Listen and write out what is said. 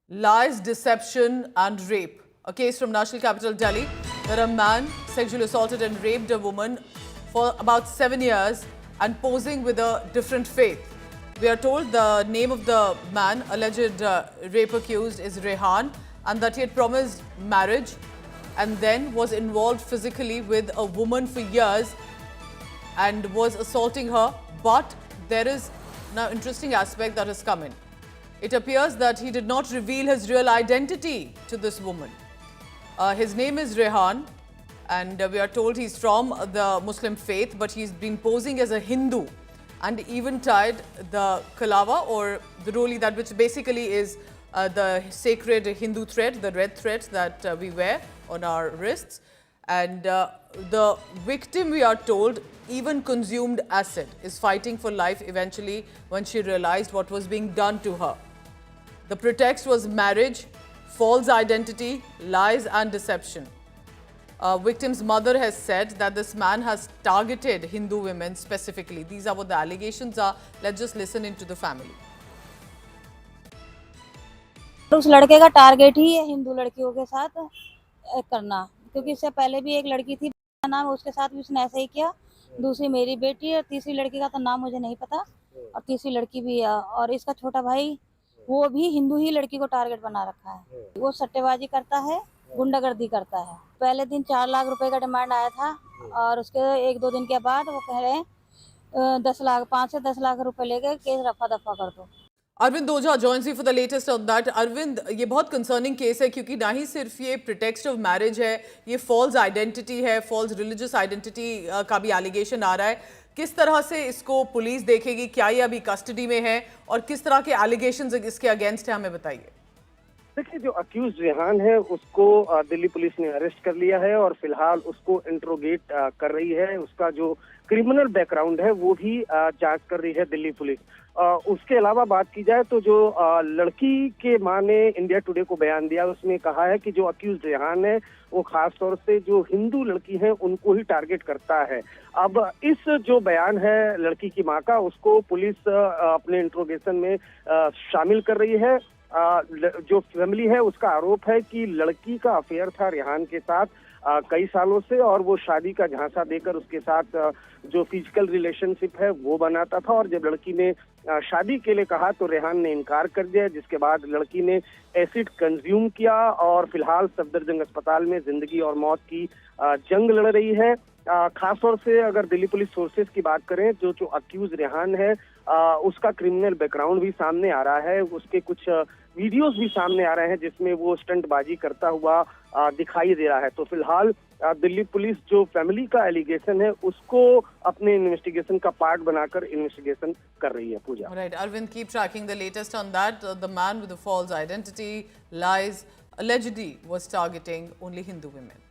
Lies, deception and rape. A case from national capital Delhi where a man sexually assaulted and raped a woman for about 7 years and posing with a different faith. We are told the name of the man, alleged rape accused, is Rehan, and that he had promised marriage and then was involved physically with a woman for years and was assaulting her. But there is now interesting aspect that has come in. It appears that he did not reveal his real identity to this woman. His name is Rehan, and we are told he's from the Muslim faith, but he's been posing as a Hindu and even tied the kalava, or the roli, that which basically is the sacred Hindu thread, the red thread that we wear on our wrists. And the victim, we are told, even consumed acid, is fighting for life eventually when she realized what was being done to her. The pretext was marriage, false identity, lies and deception. Victim's mother has said that this man has targeted Hindu women specifically. These are what the allegations are. Let's just listen into the family. उस लड़के का target ही है हिंदू लड़कियों के साथ करना, क्योंकि इससे पहले भी एक लड़की थी नाम, उसके साथ भी उसने ऐसा ही किया। दूसरी मेरी बेटी है, तीसरी लड़की का तो नाम मुझे नहीं पता, और तीसरी लड़की भी है। और इसका छोटा भाई वो भी हिंदू ही लड़की को टारगेट बना रखा है। वो सट्टेबाजी करता है, गुंडागर्दी करता है। पहले दिन 4 लाख रुपए का डिमांड आया था, और उसके 1-2 दिन के बाद वो कह रहे हैं 10 लाख, 5 से 10 लाख रुपए लेके केस रफा दफा कर दो। Arvind Doja joins me for the latest on that. Arvind, ये बहुत कंसर्निंग केस है, क्योंकि ना ही सिर्फ ये प्रिटेक्स्ट ऑफ मैरिज है, ये फॉल्स आइडेंटिटी है, फॉल्स रिलीजियस आइडेंटिटी का भी एलिगेशन आ रहा है। किस तरह से इसको पुलिस देखेगी? क्या ये अभी कस्टडी में है और किस तरह के एलिगेशंस इसके अगेंस्ट है, हमें बताइए। देखिए, जो अक्यूज रेहान है उसको दिल्ली पुलिस ने अरेस्ट कर लिया है और फिलहाल उसको इंट्रोगेट कर रही है। उसका जो क्रिमिनल बैकग्राउंड है वो भी जांच कर रही है दिल्ली पुलिस। उसके अलावा बात की जाए तो जो लड़की के मां ने इंडिया टुडे को बयान दिया, उसमें कहा है कि जो अक्यूज रेहान है वो खास तौर से जो हिंदू लड़की है उनको ही टारगेट करता है। अब इस जो बयान है लड़की की मां का, उसको पुलिस अपने इंट्रोगेशन में शामिल कर रही है। जो फैमिली है उसका आरोप है कि लड़की का अफेयर था रेहान के साथ कई सालों से, और वो शादी का झांसा देकर उसके साथ जो फिजिकल रिलेशनशिप है वो बनाता था। और जब लड़की ने शादी के लिए कहा तो रेहान ने इनकार कर दिया, जिसके बाद लड़की ने एसिड कंज्यूम किया और फिलहाल सफदरजंग अस्पताल में जिंदगी और मौत की जंग लड़ रही है। खासतौर से अगर दिल्ली पुलिस सोर्सेज की बात करें, जो अक्यूज रेहान है उसका क्रिमिनल बैकग्राउंड भी सामने आ रहा है। उसके कुछ वीडियोस भी सामने आ रहे हैं जिसमें वो स्टंटबाजी करता हुआ दिखाई दे रहा है। तो फिलहाल दिल्ली पुलिस जो फैमिली का एलिगेशन है उसको अपने इन्वेस्टिगेशन का पार्ट बनाकर इन्वेस्टिगेशन कर रही है। Pooja, right, Arvind, keep tracking the latest on that. The man with the false identity, lies, allegedly was targeting only Hindu women.